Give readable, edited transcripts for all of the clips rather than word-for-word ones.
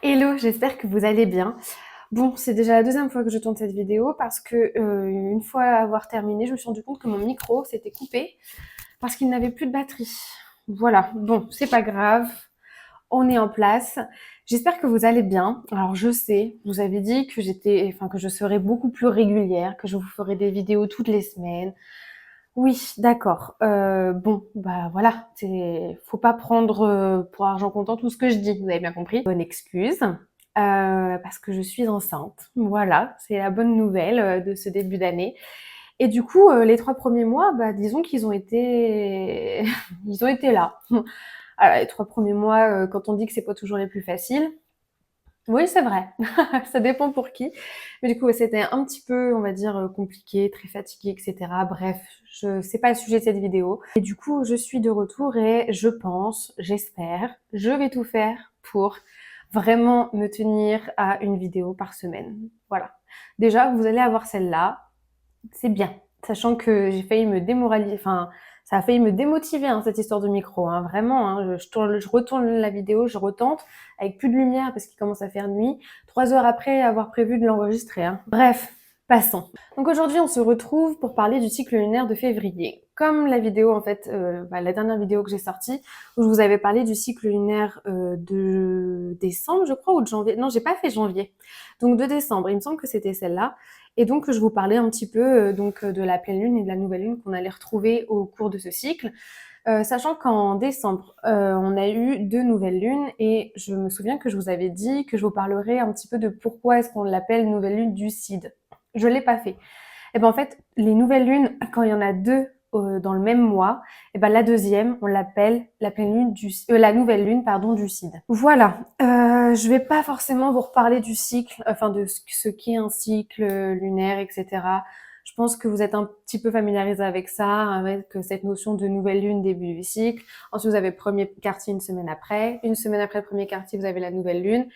Hello, j'espère que vous allez bien. Bon, c'est déjà la deuxième fois que je tourne cette vidéo parce que une fois avoir terminé, je me suis rendu compte que mon micro s'était coupé parce qu'il n'avait plus de batterie. Voilà, bon, c'est pas grave, on est en place. J'espère que vous allez bien. Alors je sais, vous avez dit que que je serais beaucoup plus régulière, que je vous ferai des vidéos toutes les semaines. Oui, d'accord. Bon, bah voilà, faut pas prendre pour argent comptant tout ce que je dis, vous avez bien compris. Bonne excuse, parce que je suis enceinte. Voilà, c'est la bonne nouvelle de ce début d'année. Et du coup, les 3 premiers mois, bah disons qu'ils ont été ils ont été là. Alors les 3 premiers mois, quand on dit que c'est pas toujours les plus faciles, oui, c'est vrai. Ça dépend pour qui. Mais du coup, ouais, c'était un petit peu, on va dire, compliqué, très fatiguée, et cetera. Bref, c'est pas le sujet de cette vidéo. Et du coup, je suis de retour et je pense, j'espère, je vais tout faire pour vraiment me tenir à une vidéo par semaine. Voilà. Déjà, vous allez avoir celle-là. C'est bien. Sachant que j'ai failli me démoraliser, enfin, ça a failli me démotiver, hein, cette histoire de micro, hein, vraiment, hein. Je retourne la vidéo, je retente, avec plus de lumière parce qu'il commence à faire nuit, 3 heures après avoir prévu de l'enregistrer, hein. Bref, passons. Donc aujourd'hui, on se retrouve pour parler du cycle lunaire de février. Comme la vidéo, en fait, la dernière vidéo que j'ai sortie, où je vous avais parlé du cycle lunaire de décembre, je crois, ou de janvier. Non, j'ai pas fait janvier. Donc de décembre, il me semble que c'était celle-là. Et donc, je vous parlais un petit peu de la pleine lune et de la nouvelle lune qu'on allait retrouver au cours de ce cycle. Sachant qu'en décembre, on a eu 2 nouvelles lunes et je me souviens que je vous avais dit que je vous parlerais un petit peu de pourquoi est-ce qu'on l'appelle nouvelle lune du CID. Je l'ai pas fait. Et ben en fait, les nouvelles lunes, quand il y en a 2 dans le même mois, et ben la deuxième, on l'appelle la nouvelle lune pardon du CID. Voilà. Je vais pas forcément vous reparler du cycle, enfin de ce qu'est un cycle lunaire, etc. Je pense que vous êtes un petit peu familiarisé avec ça, avec cette notion de nouvelle lune, début du cycle. Ensuite, vous avez le premier quartier une semaine après. Une semaine après le premier quartier, vous avez la nouvelle lune.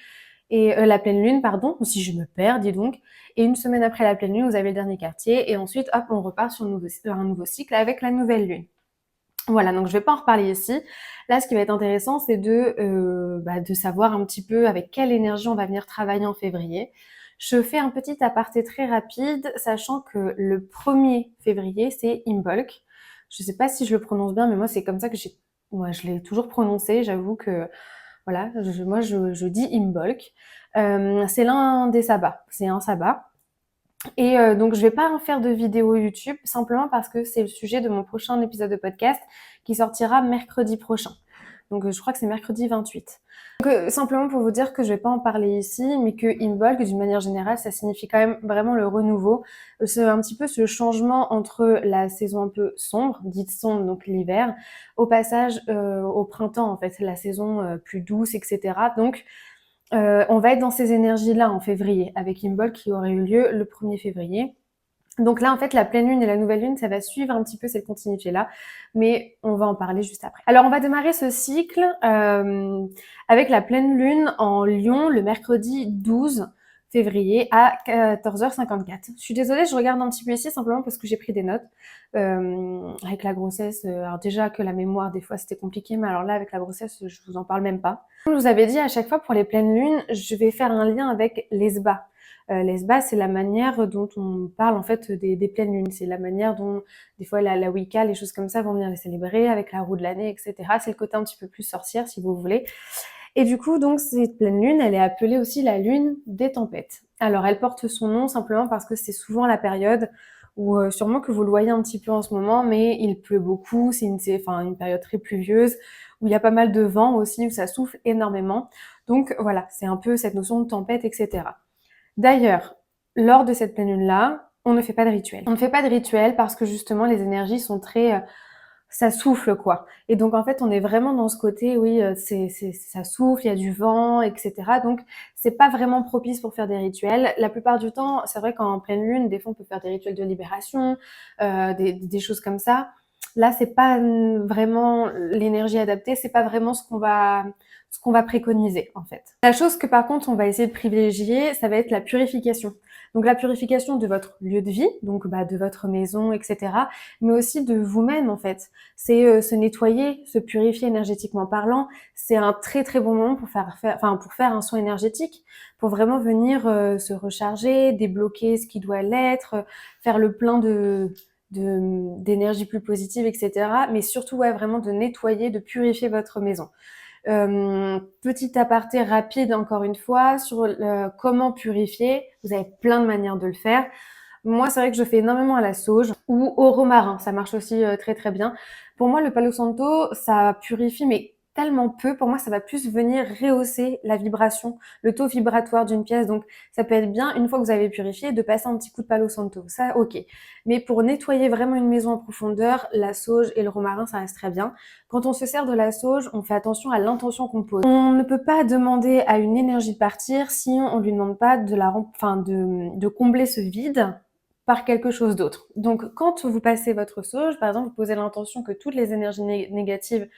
Et la pleine lune, pardon, si je me perds, dis donc. Et une semaine après la pleine lune, vous avez le dernier quartier. Et ensuite, hop, on repart sur un nouveau cycle avec la nouvelle lune. Voilà, donc je vais pas en reparler ici. Là, ce qui va être intéressant, c'est de savoir un petit peu avec quelle énergie on va venir travailler en février. Je fais un petit aparté très rapide, sachant que le 1er février, c'est Imbolc. Je sais pas si je le prononce bien, mais moi, c'est comme ça que moi, je l'ai toujours prononcé. J'avoue que voilà, je dis Imbolc. C'est l'un des sabbats. C'est un sabbat. Et donc je vais pas en faire de vidéo YouTube, simplement parce que c'est le sujet de mon prochain épisode de podcast qui sortira mercredi prochain. Donc je crois que c'est mercredi 28. Donc simplement pour vous dire que je vais pas en parler ici, mais que Imbolc, d'une manière générale, ça signifie quand même vraiment le renouveau. C'est un petit peu ce changement entre la saison un peu sombre, dite sombre, donc l'hiver, au passage au printemps, en fait, la saison plus douce, etc. Donc on va être dans ces énergies-là en février, avec Imbolc qui aurait eu lieu le 1er février. Donc là, en fait, la pleine lune et la nouvelle lune, ça va suivre un petit peu cette continuité-là, mais on va en parler juste après. Alors, on va démarrer ce cycle avec la pleine lune en Lion le mercredi 12 février à 14h54. Je suis désolée, je regarde un petit peu ici simplement parce que j'ai pris des notes. Avec la grossesse, alors déjà que la mémoire, des fois, c'était compliqué, mais alors là, avec la grossesse, je vous en parle même pas. Comme je vous avais dit, à chaque fois, pour les pleines lunes, je vais faire un lien avec l'esba. L'esba, c'est la manière dont on parle en fait des pleines lunes. C'est la manière dont des fois la Wicca, les choses comme ça vont venir les célébrer avec la roue de l'année, etc. C'est le côté un petit peu plus sorcière, si vous voulez. Et du coup, donc cette pleine lune, elle est appelée aussi la lune des tempêtes. Alors, elle porte son nom simplement parce que c'est souvent la période où, sûrement que vous le voyez un petit peu en ce moment, mais il pleut beaucoup. C'est une période très pluvieuse où il y a pas mal de vent aussi, où ça souffle énormément. Donc voilà, c'est un peu cette notion de tempête, etc. D'ailleurs, lors de cette pleine lune-là, on ne fait pas de rituel. On ne fait pas de rituel parce que justement les énergies sont très ça souffle quoi. Et donc en fait, on est vraiment dans ce côté, oui, ça souffle, il y a du vent, etc. Donc c'est pas vraiment propice pour faire des rituels. La plupart du temps, c'est vrai qu'en pleine lune, des fois on peut faire des rituels de libération, des choses comme ça. Là, c'est pas vraiment l'énergie adaptée, c'est pas vraiment ce qu'on va préconiser en fait. La chose que par contre on va essayer de privilégier, ça va être la purification. Donc la purification de votre lieu de vie, donc de votre maison, etc. Mais aussi de vous-même en fait. C'est se nettoyer, se purifier énergétiquement parlant. C'est un très très bon moment pour pour faire un soin énergétique, pour vraiment venir se recharger, débloquer ce qui doit l'être, faire le plein d'énergie plus positive, etc. Mais surtout, ouais, vraiment de nettoyer, de purifier votre maison. Petit aparté rapide encore une fois sur comment purifier. Vous avez plein de manières de le faire. Moi, c'est vrai que je fais énormément à la sauge ou au romarin. Ça marche aussi très très bien. Pour moi, le Palo Santo, ça purifie, mais tellement peu. Pour moi, ça va plus venir rehausser la vibration, le taux vibratoire d'une pièce. Donc, ça peut être bien, une fois que vous avez purifié, de passer un petit coup de Palo Santo. Ça, ok. Mais pour nettoyer vraiment une maison en profondeur, la sauge et le romarin, ça reste très bien. Quand on se sert de la sauge, on fait attention à l'intention qu'on pose. On ne peut pas demander à une énergie de partir si on lui demande pas de combler ce vide par quelque chose d'autre. Donc, quand vous passez votre sauge, par exemple, vous posez l'intention que toutes les énergies négatives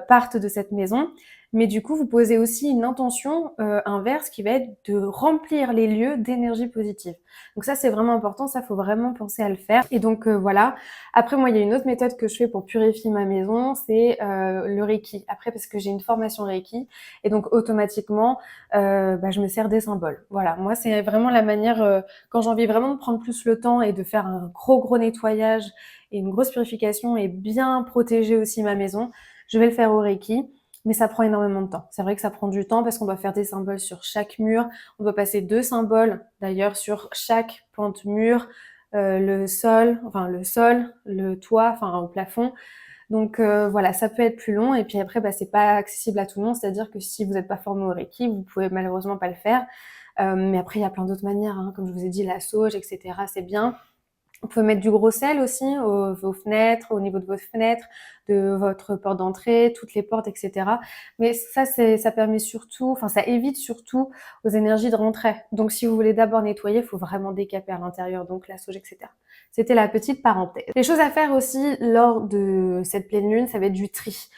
partent de cette maison, mais du coup, vous posez aussi une intention inverse qui va être de remplir les lieux d'énergie positive. Donc ça, c'est vraiment important, ça, faut vraiment penser à le faire. Et donc, voilà. Après, moi, il y a une autre méthode que je fais pour purifier ma maison, c'est le Reiki. Après, parce que j'ai une formation Reiki, et donc automatiquement, je me sers des symboles. Voilà, moi, c'est vraiment la manière, quand j'ai envie vraiment de prendre plus le temps et de faire un gros nettoyage et une grosse purification et bien protéger aussi ma maison, je vais le faire au Reiki. Mais ça prend énormément de temps. C'est vrai que ça prend du temps parce qu'on doit faire des symboles sur chaque mur. On doit passer 2 symboles d'ailleurs sur chaque pente mur, le sol, le toit, au plafond. Donc voilà, ça peut être plus long et puis après c'est pas accessible à tout le monde, c'est-à-dire que si vous n'êtes pas formé au Reiki, vous pouvez malheureusement pas le faire. Mais après il y a plein d'autres manières, hein, comme je vous ai dit, la sauge, etc. C'est bien. Vous pouvez mettre du gros sel aussi vos fenêtres, au niveau de vos fenêtres, de votre porte d'entrée, toutes les portes, etc. Mais ça permet surtout, ça évite surtout aux énergies de rentrer. Donc si vous voulez d'abord nettoyer, il faut vraiment décaper à l'intérieur, donc la sauge, etc. C'était la petite parenthèse. Les choses à faire aussi lors de cette pleine lune, ça va être du tri.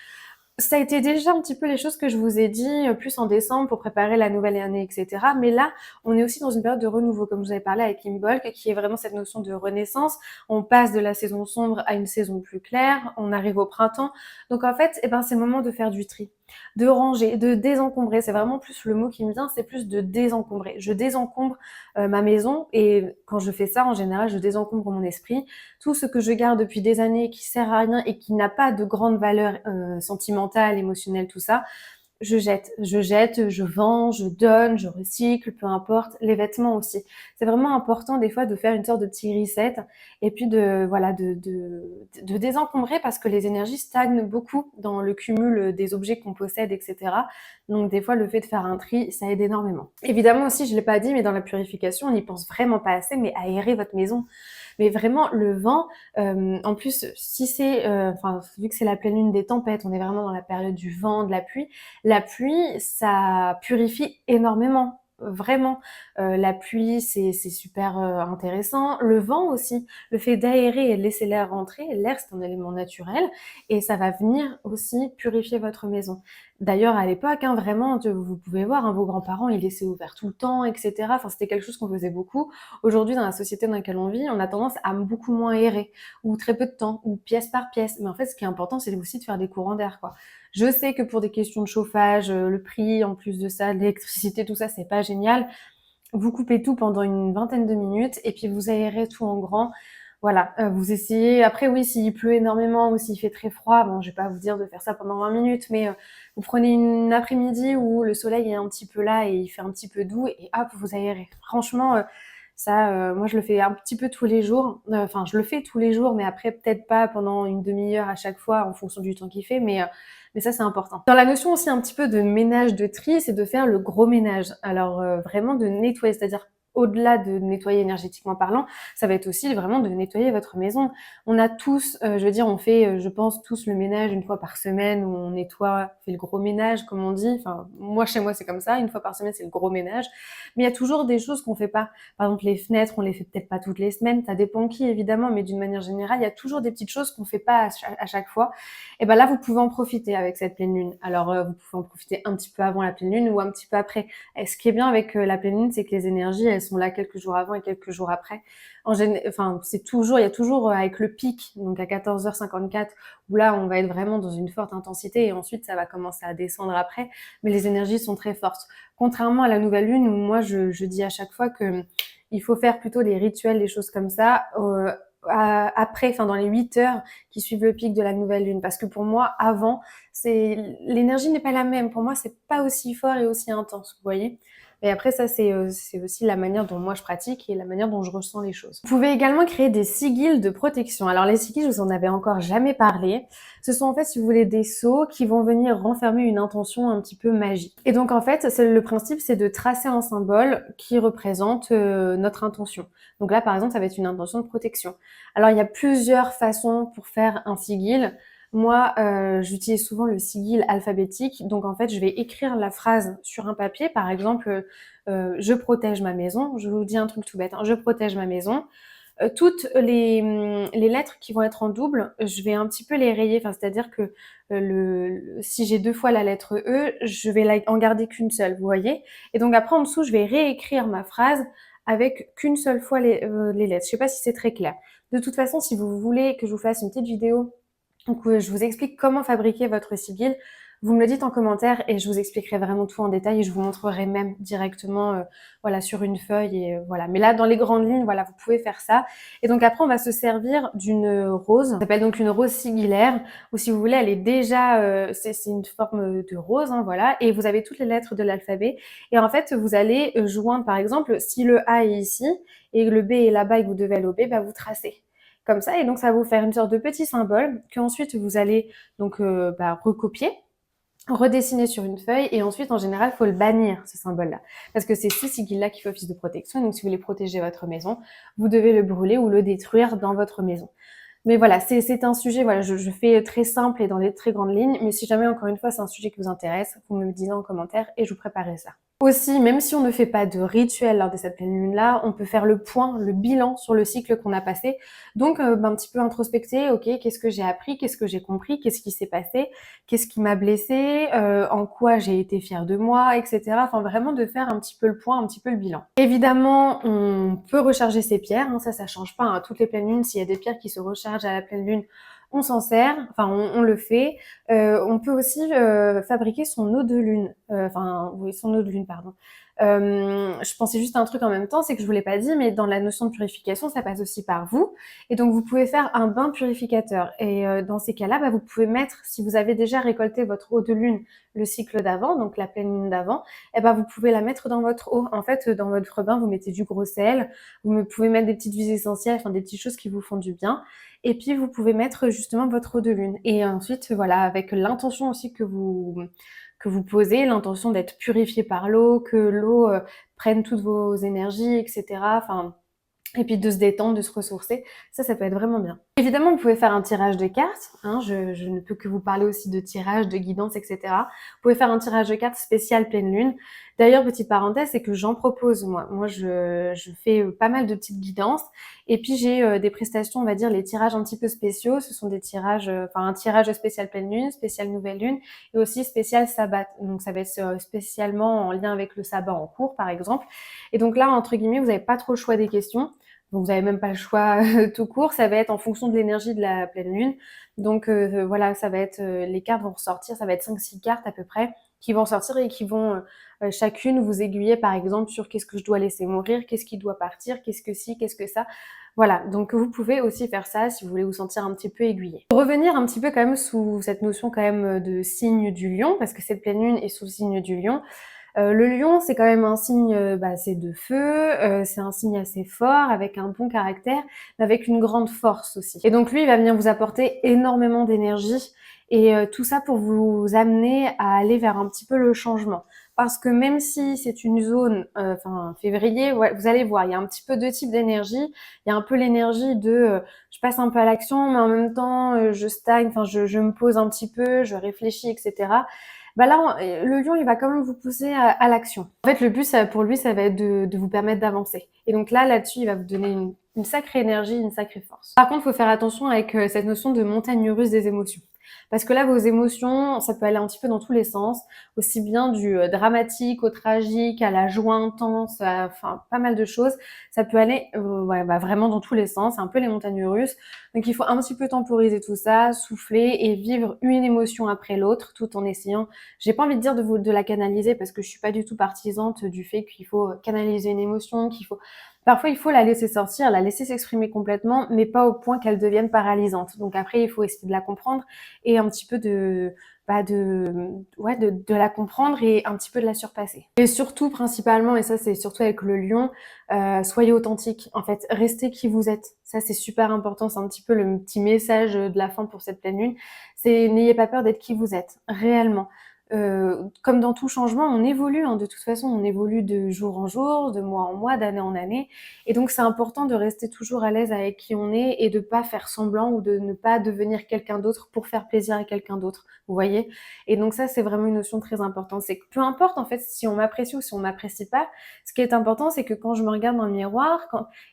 Ça a été déjà un petit peu les choses que je vous ai dit, plus en décembre pour préparer la nouvelle année, etc. Mais là, on est aussi dans une période de renouveau, comme je vous avais parlé avec Imbolc, qui est vraiment cette notion de renaissance. On passe de la saison sombre à une saison plus claire, on arrive au printemps. Donc en fait, c'est le moment de faire du tri, de ranger, de désencombrer. C'est vraiment plus le mot qui me vient, c'est plus de désencombrer. Je désencombre ma maison et quand je fais ça, en général, je désencombre mon esprit. Tout ce que je garde depuis des années qui sert à rien et qui n'a pas de grande valeur sentimentale, émotionnelle, tout ça, je jette, je vends, je donne, je recycle, peu importe, les vêtements aussi. C'est vraiment important des fois de faire une sorte de petit reset et puis de désencombrer parce que les énergies stagnent beaucoup dans le cumul des objets qu'on possède, etc. Donc des fois le fait de faire un tri, ça aide énormément. Évidemment aussi, je l'ai pas dit, mais dans la purification, on n'y pense vraiment pas assez, mais aérer votre maison. Mais vraiment, le vent, en plus, si c'est, vu que c'est la pleine lune des tempêtes, on est vraiment dans la période du vent, de la pluie, ça purifie énormément. Vraiment, la pluie, c'est super intéressant. Le vent aussi, le fait d'aérer et de laisser l'air rentrer, l'air c'est un élément naturel et ça va venir aussi purifier votre maison. D'ailleurs, à l'époque, vraiment, vous pouvez voir, vos grands-parents, ils laissaient ouvert tout le temps, etc. C'était quelque chose qu'on faisait beaucoup. Aujourd'hui, dans la société dans laquelle on vit, on a tendance à beaucoup moins aérer, ou très peu de temps, ou pièce par pièce. Mais en fait, ce qui est important, c'est aussi de faire des courants d'air, quoi. Je sais que pour des questions de chauffage, le prix, en plus de ça, l'électricité, tout ça, c'est pas génial. Vous coupez tout pendant une vingtaine de minutes et puis vous aérez tout en grand. Voilà, vous essayez. Après, oui, s'il pleut énormément ou s'il fait très froid, bon, je vais pas vous dire de faire ça pendant 20 minutes, mais vous prenez une après-midi où le soleil est un petit peu là et il fait un petit peu doux et hop, vous aérez. Franchement, ça, moi, je le fais un petit peu tous les jours. Je le fais tous les jours, mais après, peut-être pas pendant une demi-heure à chaque fois en fonction du temps qu'il fait, mais ça, c'est important. Dans la notion aussi un petit peu de ménage, de tri, c'est de faire le gros ménage. Alors, vraiment de nettoyer, c'est-à-dire au-delà de nettoyer énergétiquement parlant, ça va être aussi vraiment de nettoyer votre maison. On a tous, je veux dire, on fait, je pense, tous le ménage une fois par semaine, où on nettoie, on fait le gros ménage, comme on dit. Enfin, moi, chez moi, c'est comme ça. Une fois par semaine, c'est le gros ménage. Mais il y a toujours des choses qu'on fait pas. Par exemple, les fenêtres, on les fait peut-être pas toutes les semaines. Ça dépend qui, évidemment, mais d'une manière générale, il y a toujours des petites choses qu'on fait pas à chaque fois. Et ben là, vous pouvez en profiter avec cette pleine lune. Alors, vous pouvez en profiter un petit peu avant la pleine lune ou un petit peu après. Et ce qui est bien avec la pleine lune, c'est que les énergies, elles sont là quelques jours avant et quelques jours après. Enfin, c'est toujours, il y a toujours avec le pic, donc à 14h54, où là, on va être vraiment dans une forte intensité et ensuite, ça va commencer à descendre après. Mais les énergies sont très fortes. Contrairement à la nouvelle lune, où moi, je dis à chaque fois que il faut faire plutôt des rituels, des choses comme ça, après, enfin dans les 8 heures qui suivent le pic de la nouvelle lune. Parce que pour moi, avant, l'énergie n'est pas la même. Pour moi, c'est pas aussi fort et aussi intense, vous voyez. Et après, ça, c'est aussi la manière dont moi je pratique et la manière dont je ressens les choses. Vous pouvez également créer des sigils de protection. Alors les sigils, je vous en avais encore jamais parlé. Ce sont en fait, si vous voulez, des sceaux qui vont venir renfermer une intention un petit peu magique. Et donc en fait, le principe, c'est de tracer un symbole qui représente notre intention. Donc là, par exemple, ça va être une intention de protection. Alors il y a plusieurs façons pour faire un sigil. Moi, j'utilise souvent le sigil alphabétique. Donc en fait, je vais écrire la phrase sur un papier. Par exemple, je protège ma maison. Je vous dis un truc tout bête, hein, je protège ma maison. Toutes les lettres qui vont être en double, je vais un petit peu les rayer. Enfin, c'est-à-dire que si j'ai 2 fois la lettre E, je vais en garder qu'une seule, vous voyez. Et donc après, en dessous, je vais réécrire ma phrase avec qu'une seule fois les lettres. Je sais pas si c'est très clair. De toute façon, si vous voulez que je vous fasse une petite vidéo donc, je vous explique comment fabriquer votre sigil. Vous me le dites en commentaire et je vous expliquerai vraiment tout en détail et je vous montrerai même directement voilà, sur une feuille. Et voilà. Mais là, dans les grandes lignes, voilà, vous pouvez faire ça. Et donc après, on va se servir d'une rose. Ça s'appelle donc une rose sigillaire ou si vous voulez, elle est déjà, c'est une forme de rose, hein, voilà. Et vous avez toutes les lettres de l'alphabet. Et en fait, vous allez joindre, par exemple, si le A est ici et le B est là-bas et que vous devez aller au B, bah, vous tracez comme ça. Et donc, ça va vous faire une sorte de petit symbole qu'ensuite vous allez donc recopier, redessiner sur une feuille et ensuite, en général, il faut le bannir, ce symbole-là. Parce que c'est ce sigil-là qui fait office de protection. Donc, si vous voulez protéger votre maison, vous devez le brûler ou le détruire dans votre maison. Mais voilà, c'est un sujet, voilà, je fais très simple et dans les très grandes lignes, mais si jamais, encore une fois, c'est un sujet qui vous intéresse, vous me le dites en commentaire et je vous préparerai ça. Aussi, même si on ne fait pas de rituel lors de cette pleine lune-là, on peut faire le point, le bilan sur le cycle qu'on a passé. Donc, un petit peu introspecter, ok, qu'est-ce que j'ai appris, qu'est-ce que j'ai compris, qu'est-ce qui s'est passé, qu'est-ce qui m'a blessé, en quoi j'ai été fière de moi, etc. Enfin, vraiment de faire un petit peu le point, un petit peu le bilan. Évidemment, on peut recharger ses pierres, hein, ça change pas. Hein. Toutes les pleines lunes, s'il y a des pierres qui se rechargent à la pleine lune, on s'en sert, enfin on le fait. On peut aussi fabriquer son eau de lune, oui, son eau de lune, pardon. Je pensais juste à un truc en même temps, c'est que je vous l'ai pas dit, mais dans la notion de purification, ça passe aussi par vous. Et donc vous pouvez faire un bain purificateur. Et dans ces cas-là, bah, vous pouvez mettre, si vous avez déjà récolté votre eau de lune le cycle d'avant, donc la pleine lune d'avant, et ben vous pouvez la mettre dans votre eau. En fait, dans votre bain, vous mettez du gros sel, vous pouvez mettre des petites huiles essentielles, enfin des petites choses qui vous font du bien. Et puis vous pouvez mettre justement votre eau de lune. Et ensuite, voilà, avec l'intention aussi que vous posez, l'intention d'être purifié par l'eau, que l'eau prenne toutes vos énergies, etc. Enfin, et puis de se détendre, de se ressourcer, ça peut être vraiment bien. Évidemment, vous pouvez faire un tirage de cartes, hein, je ne peux que vous parler aussi de tirage, de guidance, etc. Vous pouvez faire un tirage de cartes spécial pleine lune. D'ailleurs, petite parenthèse, c'est que j'en propose, moi. Moi, je fais pas mal de petites guidances, et puis j'ai des prestations, on va dire, les tirages un petit peu spéciaux, ce sont des tirages, un tirage spécial pleine lune, spécial nouvelle lune, et aussi spécial sabbat. Donc ça va être spécialement en lien avec le sabbat en cours, par exemple. Et donc là, entre guillemets, vous n'avez pas trop le choix des questions. Donc vous n'avez même pas le choix tout court, ça va être en fonction de l'énergie de la pleine lune. Donc voilà, ça va être, les cartes vont ressortir, ça va être 5-6 cartes à peu près, qui vont sortir et qui vont chacune vous aiguiller par exemple sur qu'est-ce que je dois laisser mourir, qu'est-ce qui doit partir, qu'est-ce que ci, qu'est-ce que ça. Voilà, donc vous pouvez aussi faire ça si vous voulez vous sentir un petit peu aiguillé. Pour revenir un petit peu quand même sous cette notion quand même de signe du lion, parce que cette pleine lune est sous le signe du lion. Le lion, c'est quand même un signe, c'est de feu, c'est un signe assez fort, avec un bon caractère, mais avec une grande force aussi. Et donc lui, il va venir vous apporter énormément d'énergie et tout ça pour vous amener à aller vers un petit peu le changement. parce que même si c'est une zone, enfin février, ouais, vous allez voir, il y a un petit peu 2 types d'énergie. Il y a un peu l'énergie de, je passe un peu à l'action, mais en même temps, je stagne, enfin je me pose un petit peu, je réfléchis et cetera. Bah là, le lion, il va quand même vous pousser à l'action. En fait, le but, ça, pour lui, ça va être de vous permettre d'avancer. Et donc là-dessus, il va vous donner une sacrée énergie, une sacrée force. Par contre, il faut faire attention avec cette notion de montagne russe des émotions. Parce que là, vos émotions, ça peut aller un petit peu dans tous les sens, aussi bien du dramatique au tragique, à la joie intense, enfin pas mal de choses. Ça peut aller ouais, bah, vraiment dans tous les sens, un peu les montagnes russes. Donc il faut un petit peu temporiser tout ça, souffler et vivre une émotion après l'autre, tout en essayant, j'ai pas envie de dire de la canaliser, parce que je suis pas du tout partisante du fait qu'il faut canaliser une émotion, qu'il faut... Parfois, il faut la laisser sortir, la laisser s'exprimer complètement, mais pas au point qu'elle devienne paralysante. Donc après, il faut essayer de la comprendre et un petit peu de la comprendre et un petit peu de la surpasser. Et surtout, principalement, et ça c'est surtout avec le lion, soyez authentique. En fait, restez qui vous êtes. Ça c'est super important. C'est un petit peu le petit message de la fin pour cette pleine lune. C'est n'ayez pas peur d'être qui vous êtes, réellement. Comme dans tout changement, on évolue, hein, de toute façon, on évolue de jour en jour, de mois en mois, d'année en année. Et donc, c'est important de rester toujours à l'aise avec qui on est et de pas faire semblant ou de ne pas devenir quelqu'un d'autre pour faire plaisir à quelqu'un d'autre. Vous voyez? Et donc ça, c'est vraiment une notion très importante. C'est que peu importe, en fait, si on m'apprécie ou si on m'apprécie pas, ce qui est important, c'est que quand je me regarde dans le miroir,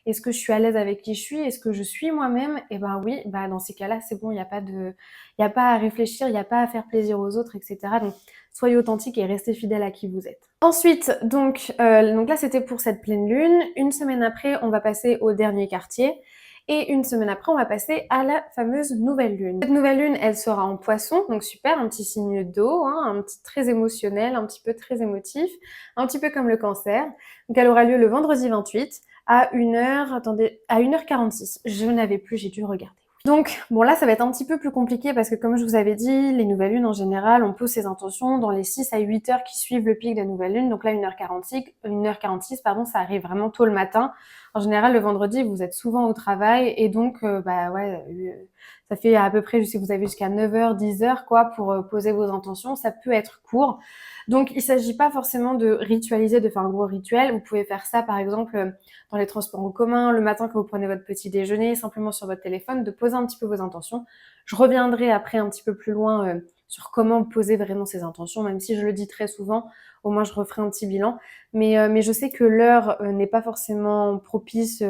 est-ce que je suis à l'aise avec qui je suis? Est-ce que je suis moi-même? Et ben oui, bah dans ces cas-là, c'est bon, il n'y a pas à réfléchir, il n'y a pas à faire plaisir aux autres, etc. Donc, soyez authentique et restez fidèle à qui vous êtes. Ensuite, donc là, c'était pour cette pleine lune. Une semaine après, on va passer au dernier quartier. Et une semaine après, on va passer à la fameuse nouvelle lune. Cette nouvelle lune, elle sera en poisson, donc super, un petit signe d'eau, hein, un petit très émotionnel, un petit peu très émotif, un petit peu comme le cancer. Donc elle aura lieu le vendredi 28 à 1h, attendez, à 1h46. Je n'avais plus, j'ai dû regarder. Donc, bon là, ça va être un petit peu plus compliqué parce que comme je vous avais dit, les nouvelles lunes, en général, on pose ses intentions dans les 6 à 8 heures qui suivent le pic de la nouvelle lune. Donc là, 1h46, pardon, ça arrive vraiment tôt le matin. En général, le vendredi, vous êtes souvent au travail et donc, bah ouais, ça fait à peu près, je sais que vous avez jusqu'à 9h, 10h, quoi, pour poser vos intentions. Ça peut être court. Donc, il ne s'agit pas forcément de ritualiser, de faire un gros rituel. Vous pouvez faire ça, par exemple, dans les transports en commun, le matin quand vous prenez votre petit déjeuner, simplement sur votre téléphone, de poser un petit peu vos intentions. Je reviendrai après un petit peu plus loin sur comment poser vraiment ces intentions, même si je le dis très souvent, au moins je referai un petit bilan. Mais je sais que l'heure n'est pas forcément propice.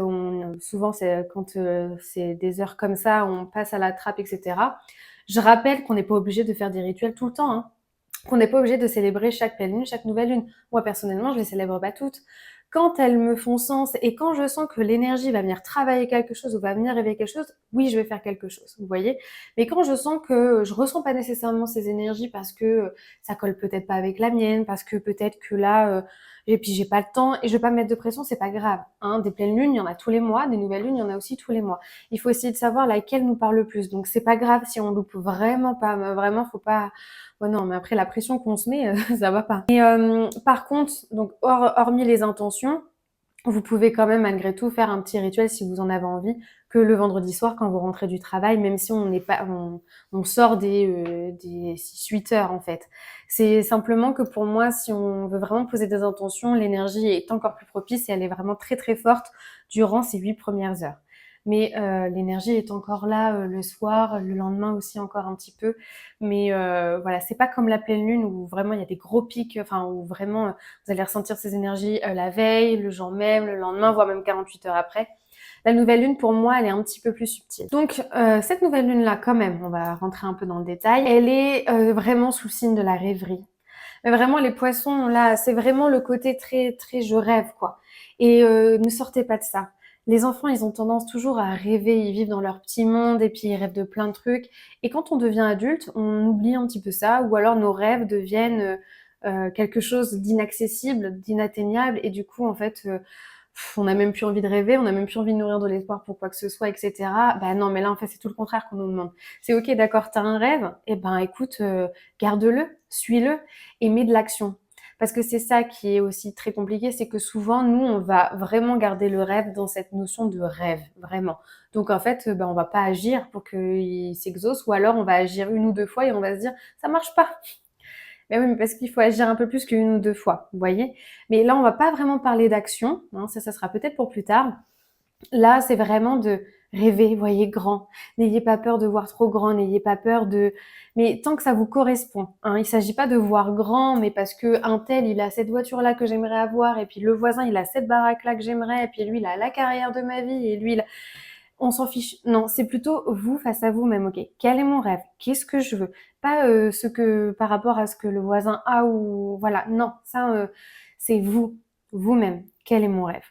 Souvent, c'est quand c'est des heures comme ça, on passe à la trappe, etc. Je rappelle qu'on n'est pas obligé de faire des rituels tout le temps, hein, qu'on n'est pas obligé de célébrer chaque pleine lune, chaque nouvelle lune. Moi, personnellement, je les célèbre pas toutes. Quand elles me font sens et quand je sens que l'énergie va venir travailler quelque chose ou va venir réveiller quelque chose, oui, je vais faire quelque chose, vous voyez. Mais quand je sens que je ressens pas nécessairement ces énergies parce que ça colle peut-être pas avec la mienne, parce que peut-être que là, et puis j'ai pas le temps et je vais pas me mettre de pression, c'est pas grave. Hein. Des pleines lunes, il y en a tous les mois, des nouvelles lunes, il y en a aussi tous les mois. Il faut essayer de savoir laquelle nous parle le plus. Donc c'est pas grave si on loupe vraiment pas, vraiment faut pas. Ouais, non, mais après la pression qu'on se met, ça va pas. Et par contre, donc hormis les intentions, vous pouvez quand même malgré tout faire un petit rituel si vous en avez envie, que le vendredi soir quand vous rentrez du travail, même si on n'est pas, on sort des 6-8 heures en fait. C'est simplement que pour moi, si on veut vraiment poser des intentions, l'énergie est encore plus propice et elle est vraiment très très forte durant ces 8 premières heures. Mais l'énergie est encore là le soir, le lendemain aussi encore un petit peu. Mais voilà, c'est pas comme la pleine lune où vraiment il y a des gros pics, enfin où vraiment vous allez ressentir ces énergies la veille, le jour même, le lendemain, voire même 48 heures après. La nouvelle lune, pour moi, elle est un petit peu plus subtile. Donc, cette nouvelle lune-là, quand même, on va rentrer un peu dans le détail, elle est vraiment sous le signe de la rêverie. Mais vraiment, les poissons, là, c'est vraiment le côté très, très je rêve, quoi. Et ne sortez pas de ça. Les enfants, ils ont tendance toujours à rêver, ils vivent dans leur petit monde et puis ils rêvent de plein de trucs. Et quand on devient adulte, on oublie un petit peu ça, ou alors nos rêves deviennent quelque chose d'inaccessible, d'inatteignable, et du coup, en fait, on n'a même plus envie de rêver, on n'a même plus envie de nourrir de l'espoir pour quoi que ce soit, etc. Bah non, mais là, en fait, c'est tout le contraire qu'on nous demande. C'est ok, d'accord, t'as un rêve, et ben écoute, garde-le, suis-le, et mets de l'action. Parce que c'est ça qui est aussi très compliqué, c'est que souvent, nous, on va vraiment garder le rêve dans cette notion de rêve, vraiment. Donc en fait, ben, on va pas agir pour qu'il s'exauce, ou alors on va agir une ou deux fois et on va se dire, ça marche pas. Mais oui, mais parce qu'il faut agir un peu plus qu'une ou deux fois, vous voyez? Mais là, on va pas vraiment parler d'action, hein, ça sera peut-être pour plus tard. Là, c'est vraiment de rêver, voyez grand. N'ayez pas peur de voir trop grand, n'ayez pas peur de... Mais tant que ça vous correspond, hein, il s'agit pas de voir grand, mais parce que un tel, il a cette voiture-là que j'aimerais avoir, et puis le voisin, il a cette baraque-là que j'aimerais, et puis lui, il a la carrière de ma vie, et lui, il a... On s'en fiche. Non, c'est plutôt vous face à vous-même, ok. Quel est mon rêve? Qu'est-ce que je veux? Pas ce que par rapport à ce que le voisin a ou voilà. Non, ça c'est vous, vous-même. Quel est mon rêve?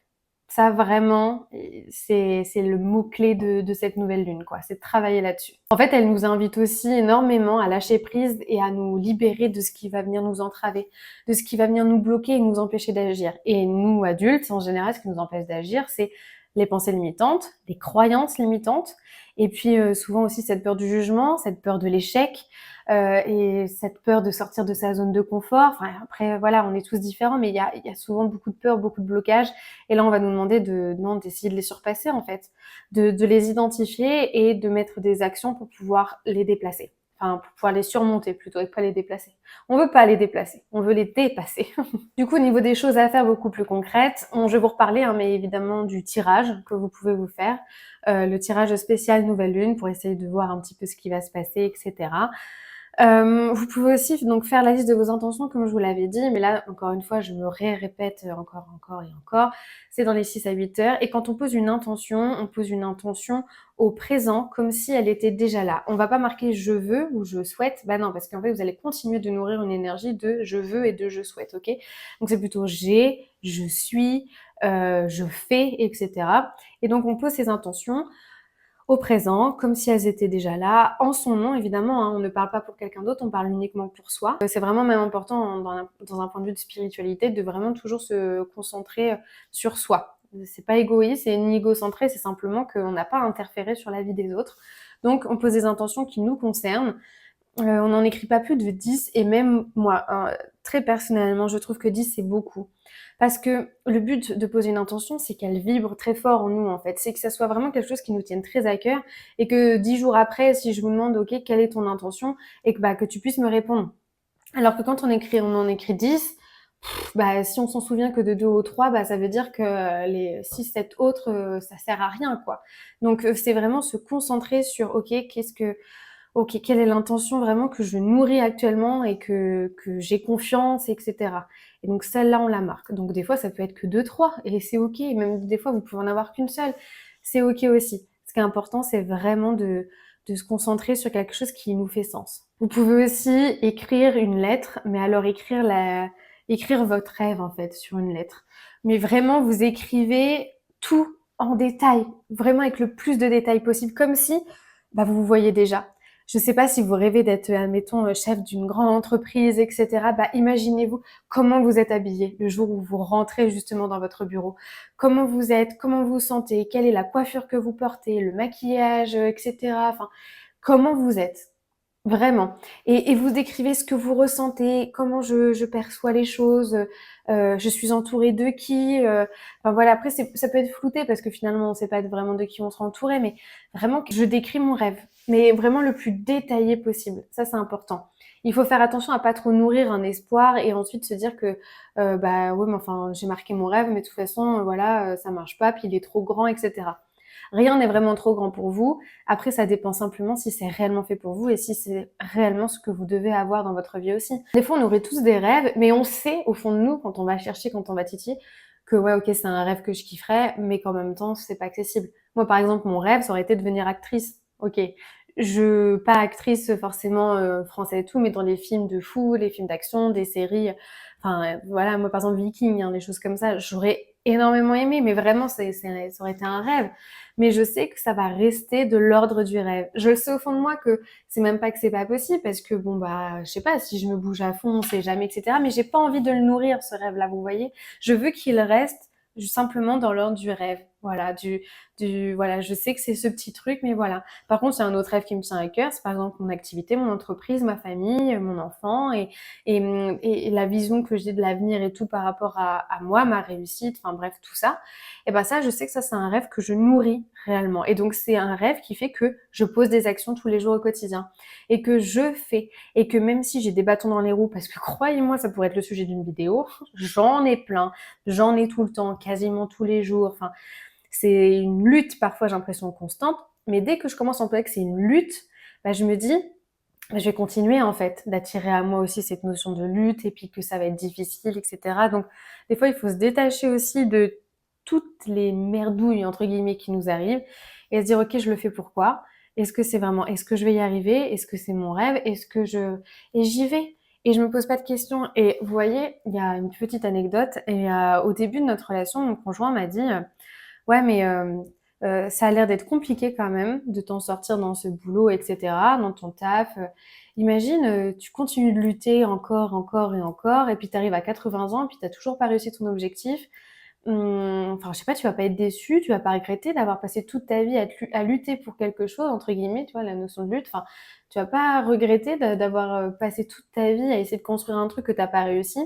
Ça vraiment, c'est le mot-clé de cette nouvelle lune, quoi. C'est de travailler là-dessus. En fait, elle nous invite aussi énormément à lâcher prise et à nous libérer de ce qui va venir nous entraver, de ce qui va venir nous bloquer et nous empêcher d'agir. Et nous, adultes, en général, ce qui nous empêche d'agir, c'est les pensées limitantes, les croyances limitantes, et puis souvent aussi cette peur du jugement, cette peur de l'échec, et cette peur de sortir de sa zone de confort. Enfin, après, voilà, on est tous différents, mais il y a souvent beaucoup de peur, beaucoup de blocages. Et là, on va nous demander d'essayer de les surpasser, en fait, de les identifier et de mettre des actions pour pouvoir les déplacer. Enfin, pour pouvoir les surmonter plutôt et pas les déplacer. On veut pas les déplacer, on veut les dépasser. Du coup, au niveau des choses à faire beaucoup plus concrètes, je vais vous reparler, hein, mais évidemment du tirage que vous pouvez vous faire. Le tirage spécial Nouvelle Lune pour essayer de voir un petit peu ce qui va se passer, etc. Vous pouvez aussi donc faire la liste de vos intentions comme je vous l'avais dit, mais là, encore une fois, je me répète encore et encore, c'est dans les 6 à 8 heures. Et quand on pose une intention au présent comme si elle était déjà là. On va pas marquer je veux ou je souhaite, bah non, parce qu'en fait, vous allez continuer de nourrir une énergie de je veux et de je souhaite, ok? Donc c'est plutôt j'ai, je suis, je fais, etc. Et donc on pose ces intentions au présent, comme si elles étaient déjà là, en son nom évidemment, hein, on ne parle pas pour quelqu'un d'autre, on parle uniquement pour soi. C'est vraiment même important dans un point de vue de spiritualité de vraiment toujours se concentrer sur soi. C'est pas égoïste, c'est ni égocentré, c'est simplement qu'on n'a pas à interférer sur la vie des autres. Donc on pose des intentions qui nous concernent. On n'en écrit pas plus de 10 et même moi, hein, très personnellement, je trouve que 10 c'est beaucoup. Parce que le but de poser une intention, c'est qu'elle vibre très fort en nous en fait. C'est que ça soit vraiment quelque chose qui nous tienne très à cœur et que 10 jours après, si je vous demande ok, quelle est ton intention et que tu puisses me répondre. Alors que quand on en écrit 10, si on s'en souvient que de 2 ou 3, ça veut dire que les 6, 7 autres, ça sert à rien quoi. Donc c'est vraiment se concentrer sur ok, quelle est l'intention vraiment que je nourris actuellement et que j'ai confiance, etc. Et donc celle-là, on la marque. Donc des fois, ça peut être que 2, 3 et c'est ok. Même des fois, vous pouvez en avoir qu'une seule. C'est ok aussi. Ce qui est important, c'est vraiment de se concentrer sur quelque chose qui nous fait sens. Vous pouvez aussi écrire une lettre, mais alors écrire votre rêve en fait sur une lettre. Mais vraiment, vous écrivez tout en détail, vraiment avec le plus de détails possible, comme si vous vous voyez déjà. Je ne sais pas si vous rêvez d'être, admettons, chef d'une grande entreprise, etc. Imaginez-vous comment vous êtes habillé le jour où vous rentrez justement dans votre bureau. Comment vous êtes, comment vous vous sentez, quelle est la coiffure que vous portez, le maquillage, etc. Enfin, comment vous êtes. Vraiment. Et vous décrivez ce que vous ressentez, comment je perçois les choses, je suis entourée de qui, enfin voilà, après ça peut être flouté parce que finalement on ne sait pas vraiment de qui on sera entouré, mais vraiment je décris mon rêve, mais vraiment le plus détaillé possible. Ça c'est important. Il faut faire attention à pas trop nourrir un espoir et ensuite se dire que ouais mais enfin j'ai marqué mon rêve mais de toute façon voilà ça marche pas puis il est trop grand etc. Rien n'est vraiment trop grand pour vous. Après, ça dépend simplement si c'est réellement fait pour vous et si c'est réellement ce que vous devez avoir dans votre vie aussi. Des fois, on aurait tous des rêves, mais on sait au fond de nous, quand on va chercher, quand on va titiller, que ouais, ok, c'est un rêve que je kifferais, mais qu'en même temps, c'est pas accessible. Moi, par exemple, mon rêve, ça aurait été de devenir actrice. Ok, pas actrice forcément français et tout, mais dans les films de fou, les films d'action, des séries. Enfin, voilà, moi, par exemple, Viking, hein, des choses comme ça, j'aurais énormément aimé, mais vraiment, ça aurait été un rêve. Mais je sais que ça va rester de l'ordre du rêve. Je le sais au fond de moi que c'est même pas que c'est pas possible, parce que je sais pas, si je me bouge à fond, on sait jamais, etc. Mais j'ai pas envie de le nourrir, ce rêve-là, vous voyez. Je veux qu'il reste simplement dans l'ordre du rêve. Voilà, voilà, je sais que c'est ce petit truc, mais voilà. Par contre, il y a un autre rêve qui me tient à cœur, c'est par exemple mon activité, mon entreprise, ma famille, mon enfant et la vision que j'ai de l'avenir et tout par rapport à moi, ma réussite, enfin bref, tout ça. Et ben ça, je sais que ça, c'est un rêve que je nourris réellement. Et donc, c'est un rêve qui fait que je pose des actions tous les jours au quotidien et que je fais. Et que même si j'ai des bâtons dans les roues, parce que croyez-moi, ça pourrait être le sujet d'une vidéo, j'en ai plein, j'en ai tout le temps, quasiment tous les jours. Enfin, c'est une lutte parfois, j'ai l'impression, constante. Mais dès que je commence à entendre que c'est une lutte, bah, je me dis, je vais continuer en fait d'attirer à moi aussi cette notion de lutte et puis que ça va être difficile, etc. Donc des fois, il faut se détacher aussi de toutes les merdouilles entre guillemets qui nous arrivent et se dire ok, je le fais pourquoi? Est-ce que c'est vraiment, est-ce que je vais y arriver? Est-ce que c'est mon rêve? Est-ce que et j'y vais et je me pose pas de questions. Et vous voyez, il y a une petite anecdote et au début de notre relation, mon conjoint m'a dit ouais, mais ça a l'air d'être compliqué quand même de t'en sortir dans ce boulot, et cetera, dans ton taf. Imagine, tu continues de lutter encore, encore et encore, et puis tu arrives à 80 ans, et puis tu toujours pas réussi ton objectif. Enfin, je sais pas, tu vas pas être déçu, tu vas pas regretter d'avoir passé toute ta vie à lutter pour quelque chose, entre guillemets, tu vois, la notion de lutte. Enfin, tu vas pas regretter d'avoir passé toute ta vie à essayer de construire un truc que t'as pas réussi.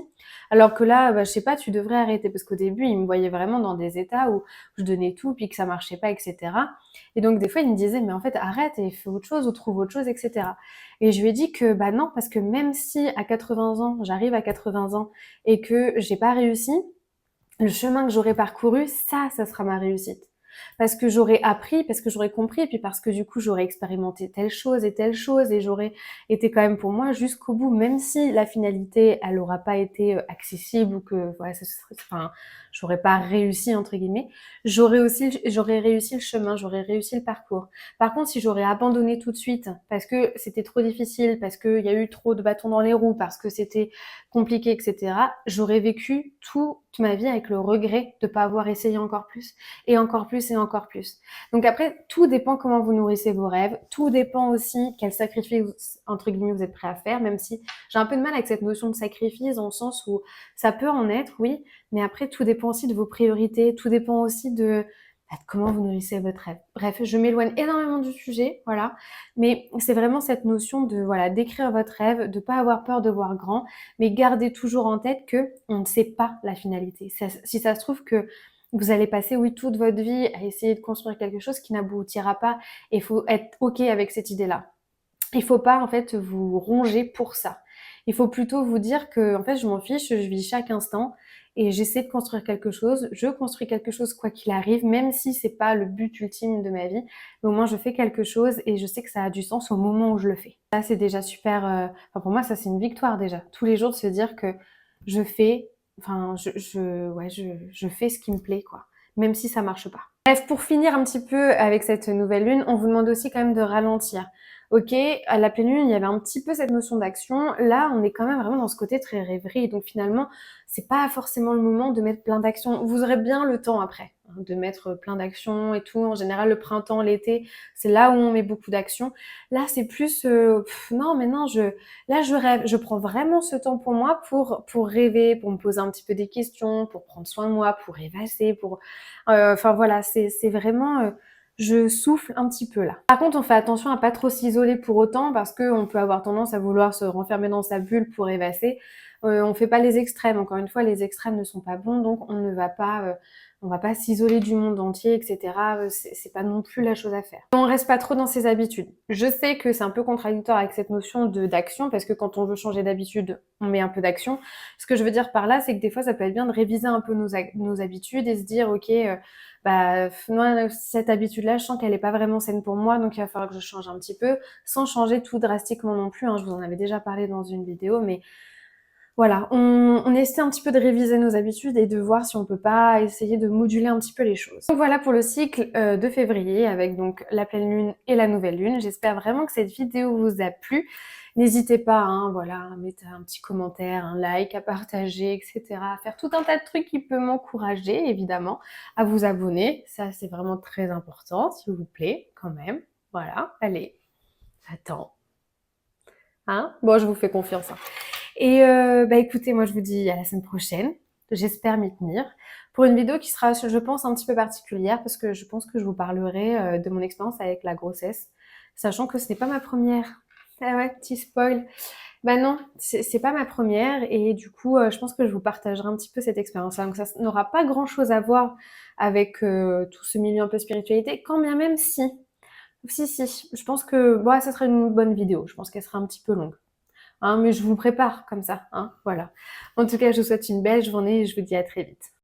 Alors que là, bah, je sais pas, tu devrais arrêter parce qu'au début, il me voyait vraiment dans des états où je donnais tout puis que ça marchait pas, etc. Et donc, des fois, il me disait, mais en fait, arrête et fais autre chose ou trouve autre chose, etc. Et je lui ai dit que, bah non, parce que même si à 80 ans, j'arrive à 80 ans et que j'ai pas réussi, le chemin que j'aurais parcouru, ça sera ma réussite. Parce que j'aurais appris, parce que j'aurais compris, et puis parce que du coup j'aurais expérimenté telle chose, et j'aurais été quand même pour moi jusqu'au bout, même si la finalité, elle aura pas été accessible ou que voilà, enfin, j'aurais pas réussi entre guillemets, j'aurais réussi le chemin, j'aurais réussi le parcours. Par contre, si j'aurais abandonné tout de suite parce que c'était trop difficile, parce qu'il y a eu trop de bâtons dans les roues, parce que c'était compliqué, etc., j'aurais vécu toute ma vie avec le regret de ne pas avoir essayé encore plus, et encore plus, et encore plus. Donc après, tout dépend comment vous nourrissez vos rêves, tout dépend aussi quel sacrifice, entre guillemets, vous êtes prêt à faire, même si j'ai un peu de mal avec cette notion de sacrifice, dans le sens où ça peut en être, oui, mais après, tout dépend aussi de vos priorités, tout dépend aussi de comment vous nourrissez votre rêve. Bref, je m'éloigne énormément du sujet, voilà. Mais c'est vraiment cette notion de, voilà, d'écrire votre rêve, de pas avoir peur de voir grand, mais gardez toujours en tête que on ne sait pas la finalité. Si ça se trouve que vous allez passer, oui, toute votre vie à essayer de construire quelque chose qui n'aboutira pas, et il faut être OK avec cette idée-là. Il faut pas, en fait, vous ronger pour ça. Il faut plutôt vous dire que, en fait, je m'en fiche, je vis chaque instant et j'essaie de construire quelque chose. Je construis quelque chose quoi qu'il arrive, même si c'est pas le but ultime de ma vie. Mais au moins, je fais quelque chose et je sais que ça a du sens au moment où je le fais. Ça, c'est déjà super. Enfin, pour moi, ça, c'est une victoire déjà. Tous les jours, de se dire que je fais, enfin, ouais, je fais ce qui me plaît, quoi. Même si ça marche pas. Bref, pour finir un petit peu avec cette nouvelle lune, on vous demande aussi quand même de ralentir. Ok, à la pleine lune, il y avait un petit peu cette notion d'action. Là, on est quand même vraiment dans ce côté très rêverie. Donc finalement, c'est pas forcément le moment de mettre plein d'actions. Vous aurez bien le temps après, hein, de mettre plein d'actions et tout. En général, le printemps, l'été, c'est là où on met beaucoup d'actions. Là, c'est plus, non, mais non, là, je rêve. Je prends vraiment ce temps pour moi pour rêver, pour me poser un petit peu des questions, pour prendre soin de moi, pour rêvasser, enfin voilà, c'est vraiment, je souffle un petit peu là. Par contre, on fait attention à pas trop s'isoler pour autant parce qu'on peut avoir tendance à vouloir se renfermer dans sa bulle pour rêvasser. On fait pas les extrêmes. Encore une fois, les extrêmes ne sont pas bons, donc on va pas s'isoler du monde entier, etc. C'est pas non plus la chose à faire. On reste pas trop dans ses habitudes. Je sais que c'est un peu contradictoire avec cette notion d'action parce que quand on veut changer d'habitude, on met un peu d'action. Ce que je veux dire par là, c'est que des fois, ça peut être bien de réviser un peu nos habitudes et se dire, ok, bah, moi, cette habitude-là, je sens qu'elle est pas vraiment saine pour moi, donc il va falloir que je change un petit peu, sans changer tout drastiquement non plus, hein. Je vous en avais déjà parlé dans une vidéo, mais voilà, on essaie un petit peu de réviser nos habitudes et de voir si on peut pas essayer de moduler un petit peu les choses. Donc voilà pour le cycle de février avec donc la pleine lune et la nouvelle lune. J'espère vraiment que cette vidéo vous a plu. N'hésitez pas, hein, voilà, à mettre un petit commentaire, un like, à partager, etc. À faire tout un tas de trucs qui peuvent m'encourager, évidemment, à vous abonner. Ça, c'est vraiment très important, s'il vous plaît, quand même. Voilà, allez, attends. Hein? Bon, je vous fais confiance, hein. Et bah écoutez, moi je vous dis à la semaine prochaine. J'espère m'y tenir. Pour une vidéo qui sera, je pense, un petit peu particulière, parce que je pense que je vous parlerai de mon expérience avec la grossesse, sachant que ce n'est pas ma première. Ah ouais, petit spoil. Bah non, c'est pas ma première, et du coup, je pense que je vous partagerai un petit peu cette expérience-là. Donc ça n'aura pas grand-chose à voir avec tout ce milieu un peu spiritualité, quand bien même si. Si, je pense que bon, ça sera une bonne vidéo. Je pense qu'elle sera un petit peu longue. Hein, mais je vous prépare comme ça. Hein, voilà. En tout cas, je vous souhaite une belle journée et je vous dis à très vite.